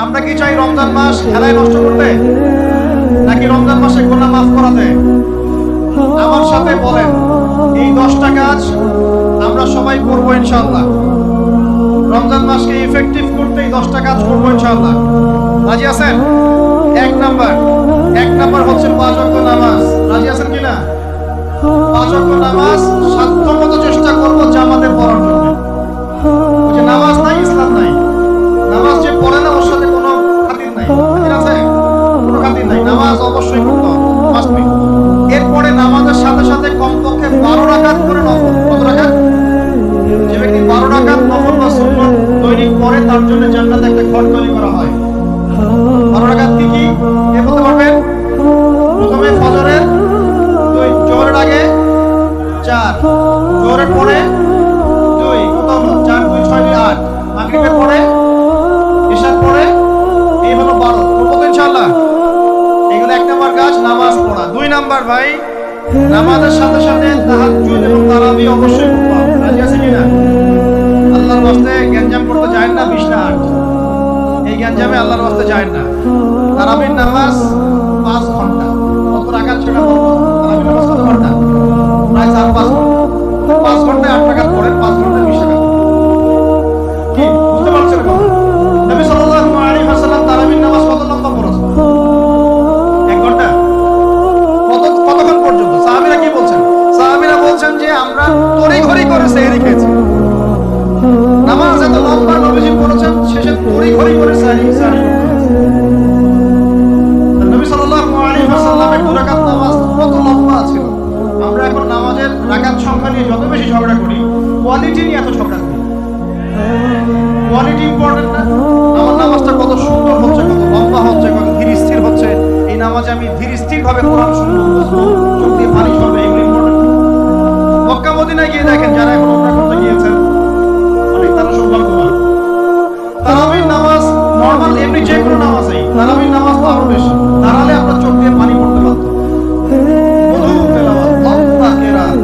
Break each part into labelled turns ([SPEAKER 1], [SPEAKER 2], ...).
[SPEAKER 1] আমরা কি চাই রমজান মাস খেলায় নষ্ট করতে, নাকি রমজান মাসে গুনাহ মাফ করাতে? আমার সাথে বলেন, এই 10টা কাজ আমরা সবাই করবো ইনশাআল্লাহ। রমজান মাসকে ইফেক্টিভ করতে এই 10টা কাজ করবো ইনশাআল্লাহ। রাজি আছেন? এক নাম্বার হচ্ছে 5 ওয়াক্ত নামাজ। রাজি আছেন কিনা? 5 ওয়াক্ত নামাজ সাধ্যমতো চেষ্টা করবো জামাতে পড়ার জন্য। ওই যে নামাজ নাই ইসলাম নাই, নামাজ যে পড়ে না ওর সাথে কোনো খাতির নাই। খাতির আছে? কোনো খাতির নাই। নামাজ অবশ্যই পড়তে হবে, মাস্ট বি। এরপরে নামাজের সাথে সাথে কমপক্ষে 12 রাকাত করে নফল। কত রাকাত? যে ব্যক্তি 12 রাকাত নফল বা সুন্নাত দৈনিক পড়ে তার জন্য জান্নাতে একটা ঘর তৈরি করা হয়। 12 রাকাত কি কি কে বলতে পারবেন? প্রথমে ফজরের 2, জোহরের আগে 4, জোহরের পরে 2, কত হলো? 4 2 6 2 8, মাগরিবের পরে, ইশার পরে, এই হলো 12। করব ইনশাআল্লাহ। এগুলো 1 নাম্বার কাজ, নামাজ পড়া। 2 নাম্বার ভাই, নামাজের সাথে সাথে তাহাজ্জুদ এবং তারাবি অবশ্যই পড়তে হবে। রাজি আছে কিনা? আল্লাহর ওয়াস্তে গ্যাঞ্জাম করতে যায় না 20 না 8, এই গ্যাঞ্জামে আল্লাহর ওয়াস্তে যায় না। তারাবির নামাজ 5 ঘন্টা। কত রাকাত সেটা বলবো? তারাবির নামাজ কত ঘন্টা? প্রায় 4-5 ঘন্টা। 5 ঘন্টায় 8 রাকাত পড়েন, 5 ঘন্টায় 20 রাকাত। কি বুঝতে পারছেন কথা? নবী সাল্লাল্লাহু আলাইহি ওয়াসাল্লাম তারাবির নামাজ কত লম্বা পড়েছেন? 1 ঘন্টা। কতক্ষণ পর্যন্ত? সাহাবীরা কি বলছেন? সাহাবীরা বলছেন যে আমরা তড়িঘড়ি করে সেহরি খেয়েছি। নামাজ এত লম্বা নবীজি পড়েছেন, শেষে তড়িঘড়ি করে সেহরি খেয়েছি। নবী সাল্লাল্লাহু আলাইহি ওয়াসাল্লামের 2 রাকাত নামাজ কত লম্বা ছিল। আমরা এখন নামাজের রাকাত সংখ্যা নিয়ে যত বেশি ঝগড়া করি, কোয়ালিটি নিয়ে এত ঝগড়া করি। কোয়ালিটি ইম্পর্টেন্ট না? আমার নামাজটা কত সুন্দর হচ্ছে, কত লম্বা হচ্ছে, কত ধীর স্থির হচ্ছে, এই নামাজে আমি ধীর স্থির ভাবে কোরআন শুনবো, চোখ দিয়ে পানি ঝরবে, এগুলো ইম্পর্টেন্ট। মক্কা মদিনায় গিয়ে দেখেন, যারা এখন উমরা করতে গিয়েছেন অনেক তারা সৌভাগ্যবান। তারাবির নামাজ নরমাল এমনি যে কোনো নামাজেই, তারাবির নামাজ তো আরো বেশি। দাঁড়ালে আপনার চোখ দিয়ে পানি পড়তে পারতো। মধু তেলাওয়াত, লম্বা কেরাত।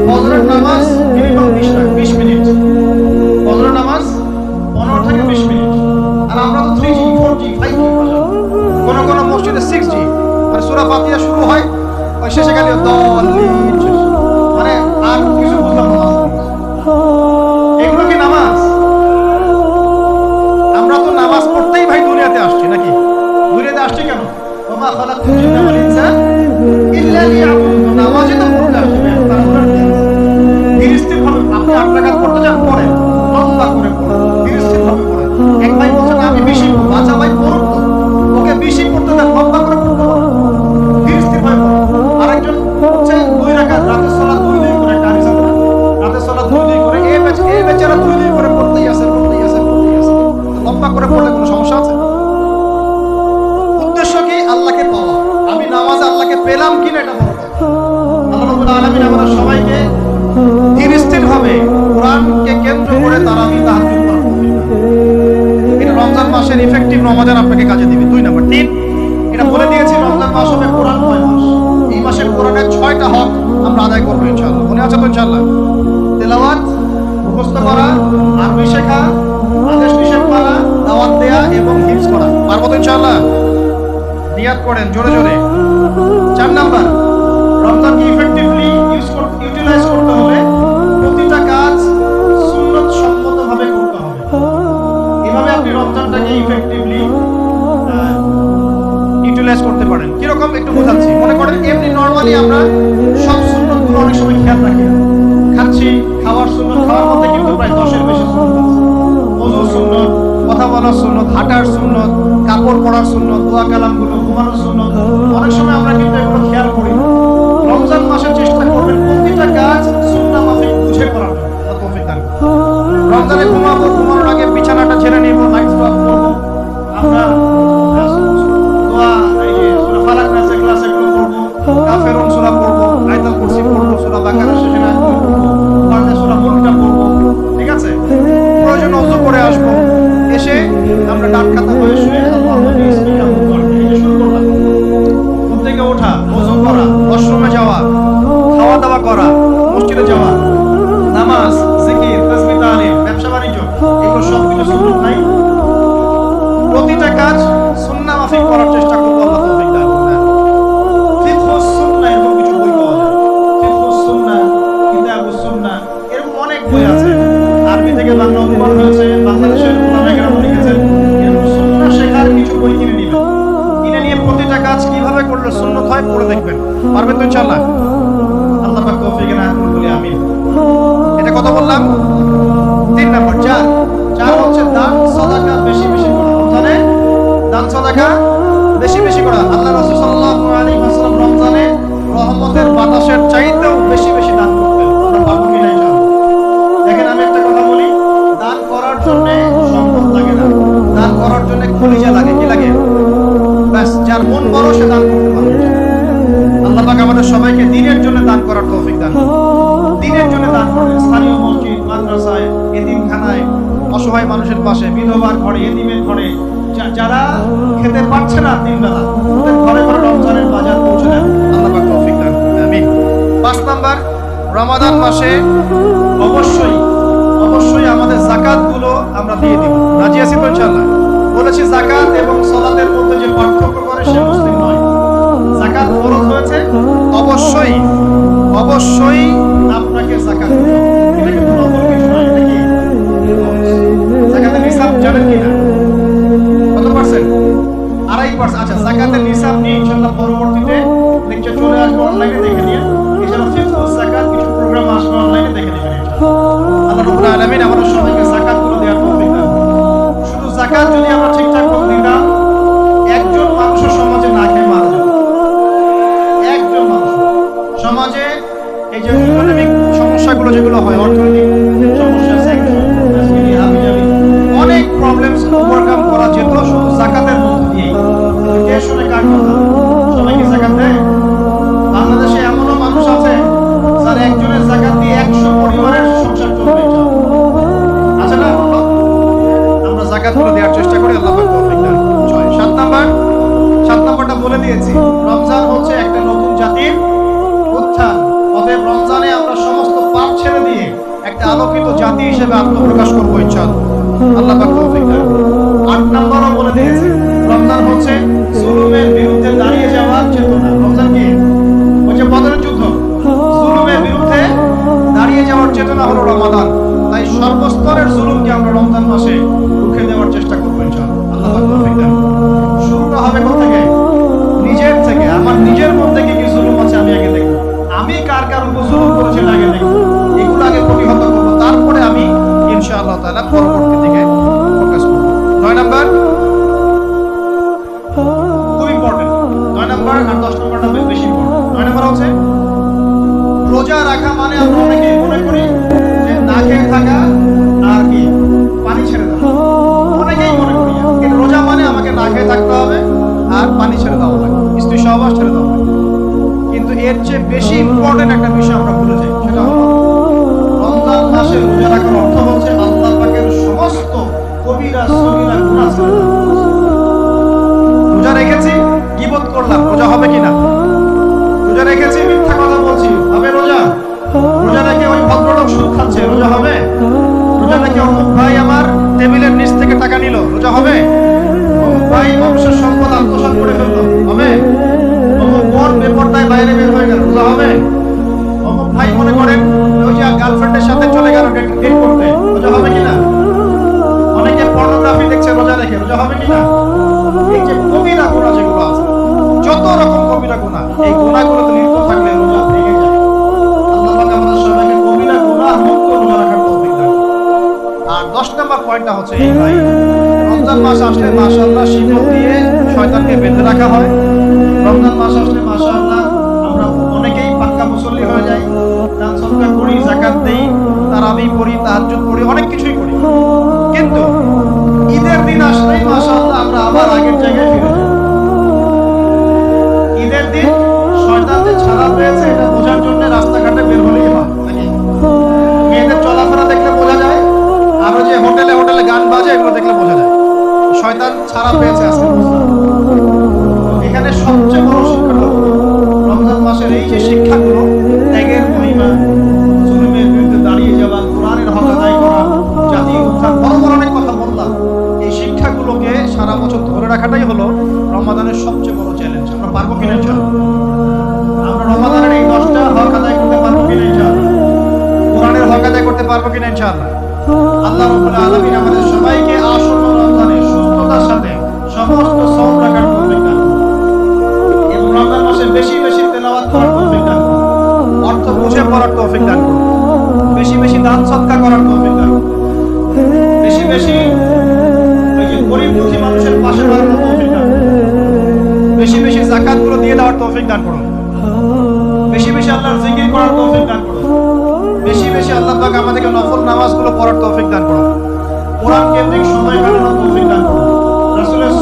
[SPEAKER 1] ফজরের নামাজ মিনিমাম 20 মিনিট। ফজরের নামাজ 15 থেকে 20 মিনিট। আর আমরা তো 3G 4G 5G, কোন মসজিদে 6G। মানে সূরা ফাতিহা শুরু হয়, ওই শেষে গেলে দলিল শেষ। মানে আর কিছু বুঝলাম না। এগুলো কি নামাজ? আমরা তো নামাজ পড়তেই ভাই দুনিয়াতে আসছি, নাকি? দুনিয়াতে আসছি কেন? ওমা খালাকুল জিন্না ওয়াল ইনসা ইল্লা লিয়াবুদুন। নামাজই তো পড়তে আসছি। ধীর স্থির ভাবে আপনি 8 রাকাত পড়তে যান, পড়েন, লম্বা করে পড়েন, ধীর স্থির ভাবে পড়েন। এক ভাই বলছেন আমি বেশি পড়ব। আচ্ছা ভাই পড়ুন তো, ওকে বেশি পড়তে দেন, লম্বা করে পড়তে পারেন, ধীর স্থির ভাবে পড়েন। আরেকজন হচ্ছে 2 রাকাত রাতের সালাত 2 করে, একটা হাদিস আছে না? রাতের সালাত 2 করে, এই বেচারা 2 করে পড়তেই আছে। লম্বা করে পড়লে কোনো সমস্যা আছে? উদ্দেশ্য কি? আল্লাহকে পাওয়া। আমি নামাজে আল্লাহকে পেলাম কিনা এটা বড় কথা। আল্লাহ রাব্বুল আলামিন আমাদের সবাইকে ধীর স্থির ভাবে কোরআনকে কেন্দ্র করে তারাবি তাহাজ্জুদ করার তৌফিক দান করুন। এটা রমজান মাসের ইফেক্টিভ রমাদান আপনাকে কাজে দিবে। 2 নাম্বার। 3, এটা বলে দিয়েছি রমজান মাস হবে কোরআনময় মাস। এই মাসে কোরআনের 6টা হক আমরা আদায় করবো ইনশাআল্লাহ। মনে আছে তো ইনশাআল্লাহ? তেলাওয়াত, মুখস্থ করা, আরবি শেখা, আদেশ নিষেধ মানা, দাওয়াত দেয়া এবং হিফজ করা। পারবো তো ইনশাআল্লাহ? নিয়াত করেন জোরে জোরে। 4 নাম্বার, রমজানকে ইফেক্টিভলি ইউটিলাইজ করতে হলে প্রতিটা কাজ সুন্নাত সম্মতভাবে করতে হবে। এভাবে আপনি রমজানটাকে ইফেক্টিভলি ইউটিলাইজ করতে পারেন। কিরকম একটু বোঝাচ্ছি। মনে করেন এমনি নরমালি আমরা সব সুন্নাতগুলো অনেক সময় খেয়াল রাখি। খাচ্ছি, খাওয়ার সুন্নাত, খাওয়ার মধ্যে কিন্তু প্রায় 10-এর বেশি সুন্নাত আছে। ওযু সুন্নাত, কথা বলার সুন্নাত, হাঁটার সুন্নাত, কাপড় পরার সুন্নাত, দোয়া কালামগুলো, ঘুমানোর সুন্নাত। অনেক সময় আমরা কিন্তু এগুলো খেয়াল করি না। রমজান মাসে চেষ্টা করবেন প্রতিটা কাজ সুন্নাহ মাফিক বুঝে করার জন্য। আল্লাহ তৌফিক দান করুন। রমজানে ঘুমাবো, ঘুমানোর আগে বিছানাটা ছেড়ে নিব, লাইট অফ করব। আমরা দোয়া, এই যে সূরা ফালাক নাস ইখলাস এগুলো পড়ব, কাফিরুন সূরা পড়ব, আয়াতুল কুরসি পড়ব, সূরা বাকারা শেষে না পড়ব, কোরআনের সূরা মুলকটা পড়ব। ঠিক আছে? প্রয়োজন ওযু করে আসব, এসে আমরা ডান কাতা হয়ে শুয়ে আল্লাহু আকবার এই শুরু করলাম। ঘুম থেকে ওঠা, ওযু করা, ওয়াশরুমে যাওয়া, খাওয়া দাওয়া করা, মসজিদে যাওয়া, নামাজ, জিকির, তাসবিহ, তাহলিল, ব্যবসা বাণিজ্য, এগুলো সব কিছু সুন্নাত নাই? পারবেন তো ইনশাআল্লাহ? আল্লাহ পাক তৌফিক এনায়েত করুন, বলি আমিন। এটা কত বললাম? 3 নম্বর। চার হচ্ছে দান সাদাকা বেশি বেশি করা। রমজানে দান সাদাকা বেশি বেশি করা। আল্লাহ রাসূল সাল্লাল্লাহু আলাইহি ওয়াসাল্লাম রমজানে রহমতের বাতাসের চাইতেও বেশি বেশি দান করতেন। আমরা পারবো কিনা ইনশাআল্লাহ? দেখেন, আমি একটা কথা বলি, দান করার জন্য সম্পদ লাগে না, দান করার জন্য কলিজা লাগে। কি লাগে? ব্যাস, যার মন বড় সে দান করতে পারে। আল্লাহ পাক আমাদের সবাইকে দ্বীনের জন্য দান করার তৌফিক দান করুন। দ্বীনের জন্য দান করেন, স্থানীয় মসজিদ, মাদ্রাসায়, এতিমখানায়, অসহায় মানুষের পাশে, বিধবার ঘরে, এতিমের ঘরে, যারা খেতে পারছে না তিন বেলা, ওদের ঘরে ঘরে রমজানের বাজার পৌঁছে দেন। আল্লাহ পাক তৌফিক দান করুন, আমিন। 5 নাম্বার, রমাদান মাসে অবশ্যই অবশ্যই আমাদের যাকাত গুলো আমরা দিয়ে দিব। রাজি আছি তো ইনশাআল্লাহ? বলেছি যাকাত এবং সালাতের মধ্যে যে পার্থক্য করে সে মুসলিম নয়। যাকাত ফরজ হয়েছে, অবশ্যই অবশ্যই আপনাকে যাকাত দিতে হবে। এটা কিন্তু নফল কিছু নয়, এটা কি? যাকাতের নিসাব জানেন কিনা? কত পার্সেন্ট? 2.5%। আচ্ছা, যাকাতের নিসাব নিয়ে ইনশাআল্লাহ পরবর্তীতে লেকচার চলে আসবে, অনলাইনে দেখে নিন। এছাড়া ফিকহুল যাকাত কিছু প্রোগ্রাম আসবে, অনলাইনে দেখে নেবেন ইনশাআল্লাহ। আল্লাহ রাব্বুল আলামিন আমাদের সবাইকে যাকাতগুলো দেওয়ার তৌফিক দান করুন। শুধু যাকাত যদি আমরা ঠিকঠাক করে দিতাম, একজন মানুষের সমাজে না খেয়ে মারা যেত। একজন মানুষ সমাজে এই যে ইকোনমিক সমস্যাগুলো যেগুলো হয়, অর্থনৈতিক সমস্যা, অনেক প্রবলেমস ওভারকাম করা যেত শুধু যাকাতের মধ্য দিয়েই। কে শুনে কার কথা? সবাইকে যাকাত দেয়? বাংলাদেশে এমনও মানুষ আছে যার একজনের যাকাত দিয়ে 100 পরিবারের সংসার চলবে। আছে না? আমরা যাকাতগুলো দেওয়ার চেষ্টা করি, আল্লাহ পাক তৌফিক দান করুন। 7 নাম্বারটা বলে দিয়েছি, রমজান হচ্ছে একটা নতুন জাতির উত্থান। অতএব রমজানে আমরা সমস্ত পাপ ছেড়ে দিয়ে একটা আলোকিত জাতি হিসেবে আত্মপ্রকাশ করবো ইনশাআল্লাহ। আল্লাহ পাক তৌফিক দান করুন। 8 নাম্বারও বলে দিয়েছি, রমজান হচ্ছে জুলুমের বিরুদ্ধে দাঁড়িয়ে যাওয়ার চেতনা। রমজান কি? ওই যে বদরের যুদ্ধ, জুলুমের বিরুদ্ধে দাঁড়িয়ে যাওয়ার চেতনা হলো রমাদান। তাই সর্বস্তরের জুলুমকে আমরা রমজান মাসে রুখে দেওয়ার চেষ্টা করবো ইনশাআল্লাহ। আল্লাহ পাক তৌফিক দান করুন। শুরুটা হবে কোথা থেকে? নিজের থেকে। আমার নিজের মধ্যে কি কি জুলুম আছে আমি আগে দেখব। আমি কার কার উপর জুলুম করেছি আগে দেখব, এগুলো আগে প্রতিহত করবো, তারপরে আমি ইনশাআল্লাহ তাআলা পরবর্তী দিকে ফোকাস করব। 9 নাম্বার খুব ইম্পর্টেন্ট। 9 নাম্বার আর 10 নাম্বারটা বেশি ইম্পর্টেন্ট। 9 নাম্বার হচ্ছে রোজা রাখা মানে আমরা অনেকেই মনে করি যে না খেয়ে থাকা আর কি পানি ছেড়ে দেওয়া। অনেকেই মনে করি কিন্তু রোজা মানে আমাকে না খেয়ে থাকতে হবে আর পানি ছেড়ে দেওয়া লাগবে, স্ত্রী সহবাস ছেড়ে দেওয়া লাগবে। কিন্তু এর চেয়ে বেশি ইম্পর্টেন্ট একটা বিষয় আমরা ভুলে যাই, সেটা হলো রমজান মাসে রোজা রাখার অর্থ হচ্ছে আল্লাহ পাকের সমস্ত কবিরা সগীরা গুনাহ ছেড়ে দেওয়া। রোজা রেখেছি, গীবত করলাম, রোজা হবে কিনা? রোজা রেখেছি, মিথ্যা কথা বলছি, হবে রোজা? রোজা রেখে ওই ভদ্রলোক সুদ খাচ্ছে, রোজা হবে? রোজা রেখে অমুক ভাই আমার টেবিলের নিচ থেকে টাকা নিল, রোজা হবে? অমুক ভাই বংশের সম্পদ আত্মসাৎ করে ফেললো, হবে? অমুক বোন বেপরদায় বাইরে বের হয়ে গেল, রোজা হবে? অমুক ভাই মনে করেন ওই যে গার্লফ্রেন্ডের সাথে চলে গেল ডেট করতে, রোজা হবে কিনা? অনেকে পর্নোগ্রাফি দেখছে রোজা রেখে, রোজা হবে কিনা? এই যে কবিরা গুনাহ যেগুলো আছে, যত রকম কবিরা গুনাহ, এই গুনাহগুলোতে লিপ্ত থাকলে রোজা ভেঙে যায়। আল্লাহ পাক আমাদের সবাইকে কবিরা গুনাহ মুক্ত রোজা রাখার তৌফিক দান করুন। আর 10 নম্বর পয়েন্টটা হচ্ছে এই ভাই, রমজান মাস আসলে মাশাআল্লাহ শিকল দিয়ে শয়তানকে বেঁধে রাখা হয়। রমজান মাস আসলে মাশাআল্লাহ আমরা অনেকেই পাক্কা মুসল্লি হয়ে যাই, দান সদকা করি, যাকাত দেই, তারাবি পড়ি, তাহাজ্জুদ পড়ি, অনেক কিছুই করি। কিন্তু ঈদের দিন আসলেই মাশাআল্লাহ আমরা আবার আগের জায়গায় ফিরে যাই। ঈদের দিন শয়তান যে ছাড়া পেয়েছে এটা বোঝার জন্য রাস্তাঘাটে বের হলেই হয় নাকি? মেয়েদের চলাফেরা দেখলে বোঝা যায়, আর যে হোটেলে হোটেলে গান বাজে এগুলো দেখলে বোঝা যায় শয়তান ছাড়া পেয়েছে আজকে। এখানে সবচেয়ে বড় শিক্ষা হলো রমজান মাসের এই যে শিক্ষাগুলো, ত্যাগের মহিমা, জুলুমের বিরুদ্ধে দাঁড়িয়ে যাওয়া, কোরআনের হক আদায় করা, জাতীয় উত্থান, বড় বড় অনেক কথা বললাম। এই শিক্ষাগুলোকে সারা বছর ধরে রাখাটাই হলো রমাদানের সবচেয়ে বড় চ্যালেঞ্জ। আমরা পারবো কিনা ইনশাআল্লাহ? আমরা রমাদানের এই 10টা হক আদায় করতে পারবো কিনা ইনশাআল্লাহ? কোরআনের হক আদায় করতে পারবো কিনা ইনশাআল্লাহ? আল্লাহ রাব্বুল আলামিন আমাদের সবাইকে আসন্ন রমজানে সুস্থতার সাথে সমস্ত সওম রাখার তৌফিক দান করুন এবং রমজান মাসে বেশি বেশি তেলাওয়াত করার তৌফিক দান করুন, বেশি বেশি দান সদকা করার তৌফিক দান করুন, বেশি বেশি ওই যে গরিব দুঃখী মানুষের পাশে দাঁড়ানোর তৌফিক দান করুন, বেশি বেশি যাকাতগুলো দিয়ে দেওয়ার তৌফিক দান করুন, বেশি বেশি আল্লাহর জিকির করার তৌফিক দান করুন, বেশি বেশি আল্লাহ পাক আমাদেরকে নফল নামাজগুলো পড়ার তৌফিক দান করুন, কোরআন কেন্দ্রিক সময় কাটানোর তৌফিক দান করুন, রাসূলের